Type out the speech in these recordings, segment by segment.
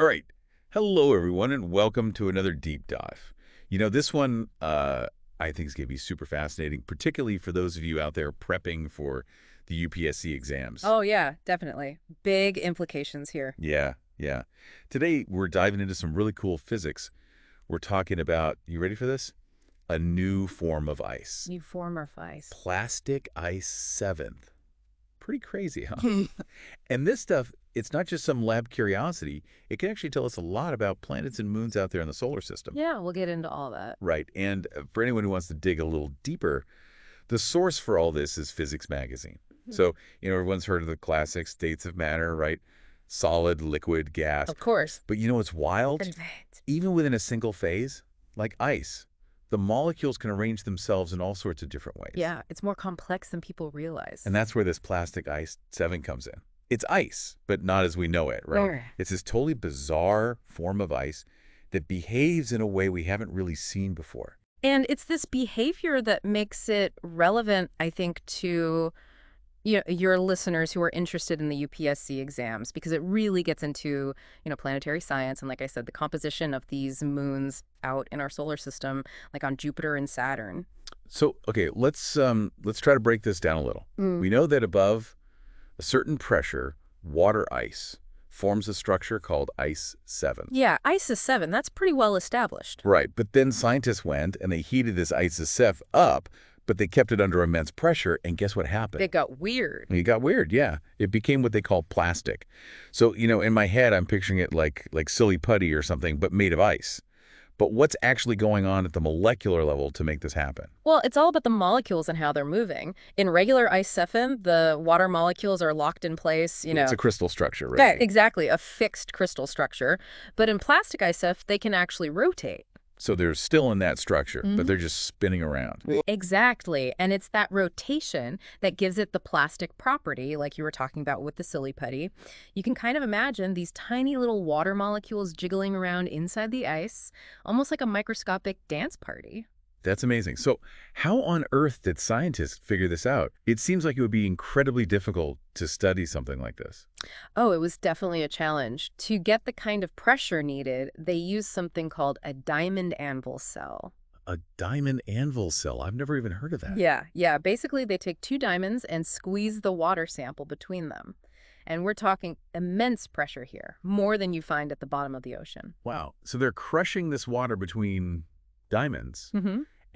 All right. Hello, everyone, and welcome to another deep dive. This one I think is going to be super fascinating, particularly for those of you out there prepping for the UPSC exams. Oh, yeah, definitely. Big implications here. Yeah. Today, we're diving into some really cool physics. We're talking about, you ready for this? A new form of ice. New form of ice. Plastic Ice VII. Pretty crazy, huh? And this stuff, it's not just some lab curiosity. It can actually tell us a lot about planets and moons out there in the solar system. Yeah, we'll get into all that. Right. And for anyone who wants to dig a little deeper, the source for all this is Physics Magazine. So, everyone's heard of the classic states of matter, right? Solid, liquid, gas. Of course. But what's wild? Even within a single phase, like ice, the molecules can arrange themselves in all sorts of different ways. Yeah, it's more complex than people realize. And that's where this Plastic Ice VII comes in. It's ice, but not as we know it, right? Sure. It's this totally bizarre form of ice that behaves in a way we haven't really seen before. And it's this behavior that makes it relevant, I think, to your listeners who are interested in the UPSC exams, because it really gets into, planetary science and, like I said, the composition of these moons out in our solar system, like on Jupiter and Saturn. So, okay, let's try to break this down a little. We know that above a certain pressure, water ice forms a structure called Ice 7. Yeah, ICE 7, that's pretty well established. Right, but then scientists went and they heated this Ice 7 up, but they kept it under immense pressure, and guess what happened? It got weird. It got weird, yeah. It became what they call plastic. So, in my head, I'm picturing it like silly putty or something, but made of ice. But what's actually going on at the molecular level to make this happen? Well, it's all about the molecules and how they're moving. In regular Ice 7, the water molecules are locked in place, It's a crystal structure, right? Yeah, exactly, a fixed crystal structure. But in plastic Ice 7, they can actually rotate. So they're still in that structure, but they're just spinning around. Exactly. And it's that rotation that gives it the plastic property, like you were talking about with the silly putty. You can kind of imagine these tiny little water molecules jiggling around inside the ice, almost like a microscopic dance party. That's amazing. So how on earth did scientists figure this out? It seems like it would be incredibly difficult to study something like this. Oh, it was definitely a challenge. To get the kind of pressure needed, they used something called a diamond anvil cell. A diamond anvil cell? I've never even heard of that. Yeah. Basically, they take two diamonds and squeeze the water sample between them. And we're talking immense pressure here, more than you find at the bottom of the ocean. Wow. So they're crushing this water between diamonds,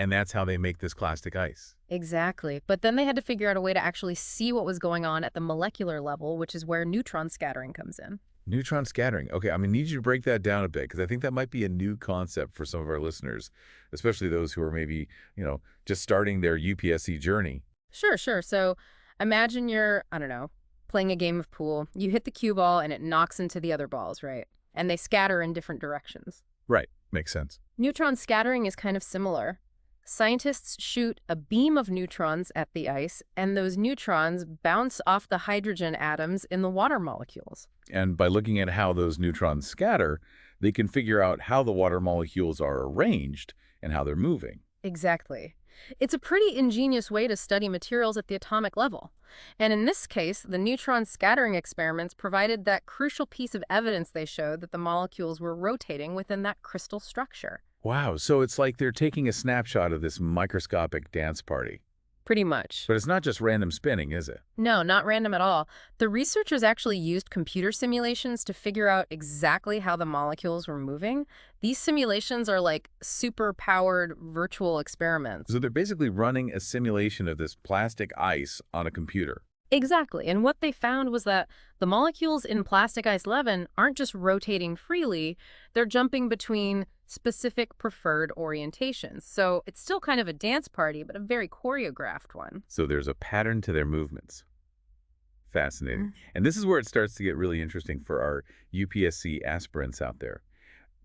and that's how they make this plastic ice. Exactly. But then they had to figure out a way to actually see what was going on at the molecular level, which is where neutron scattering comes in. Neutron scattering. Okay, I need you to break that down a bit, because I think that might be a new concept for some of our listeners, especially those who are maybe, just starting their UPSC journey. Sure. So imagine you're, playing a game of pool. You hit the cue ball and it knocks into the other balls, right? And they scatter in different directions. Right. Makes sense. Neutron scattering is kind of similar. Scientists shoot a beam of neutrons at the ice, and those neutrons bounce off the hydrogen atoms in the water molecules. And by looking at how those neutrons scatter, they can figure out how the water molecules are arranged and how they're moving. Exactly. It's a pretty ingenious way to study materials at the atomic level. And in this case, the neutron scattering experiments provided that crucial piece of evidence. They showed that the molecules were rotating within that crystal structure. Wow, so it's like they're taking a snapshot of this microscopic dance party. Pretty much. But it's not just random spinning, is it? No, not random at all. The researchers actually used computer simulations to figure out exactly how the molecules were moving. These simulations are like super-powered virtual experiments. So they're basically running a simulation of this plastic ice on a computer. Exactly. And what they found was that the molecules in Plastic Ice 11 aren't just rotating freely, they're jumping between specific preferred orientations. So it's still kind of a dance party, but a very choreographed one. So there's a pattern to their movements. Fascinating. And this is where it starts to get really interesting for our UPSC aspirants out there.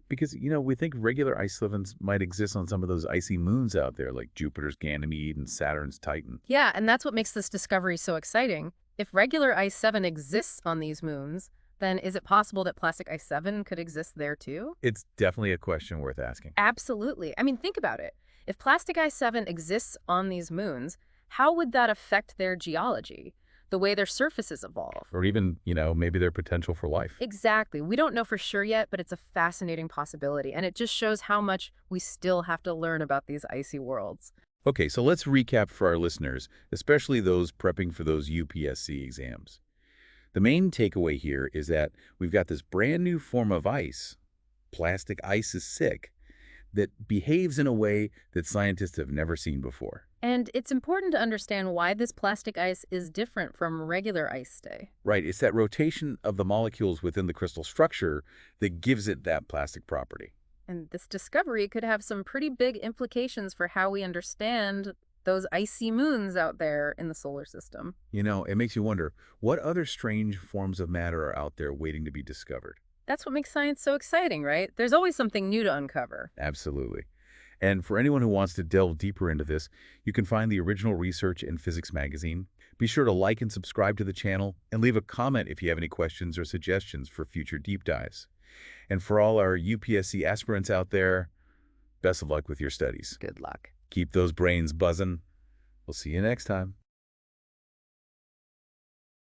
Because, we think regular ice livings might exist on some of those icy moons out there, like Jupiter's Ganymede and Saturn's Titan. Yeah, and that's what makes this discovery so exciting. If regular Ice 7 exists on these moons, then is it possible that Plastic Ice 7 could exist there too? It's definitely a question worth asking. Absolutely. Think about it. If Plastic Ice 7 exists on these moons, how would that affect their geology? the way their surfaces evolve. Or even, maybe their potential for life. Exactly. We don't know for sure yet, but it's a fascinating possibility, and it just shows how much we still have to learn about these icy worlds. Okay, so let's recap for our listeners, especially those prepping for those UPSC exams. The main takeaway here is that we've got this brand new form of ice, plastic ice VI, that behaves in a way that scientists have never seen before. And it's important to understand why this plastic ice is different from regular ice stay. Right, it's that rotation of the molecules within the crystal structure that gives it that plastic property. And this discovery could have some pretty big implications for how we understand those icy moons out there in the solar system. It makes you wonder, what other strange forms of matter are out there waiting to be discovered? That's what makes science so exciting, right? There's always something new to uncover. Absolutely. And for anyone who wants to delve deeper into this, you can find the original research in Physics Magazine. Be sure to like and subscribe to the channel, and leave a comment if you have any questions or suggestions for future deep dives. And for all our UPSC aspirants out there, best of luck with your studies. Good luck. Keep those brains buzzing. We'll see you next time.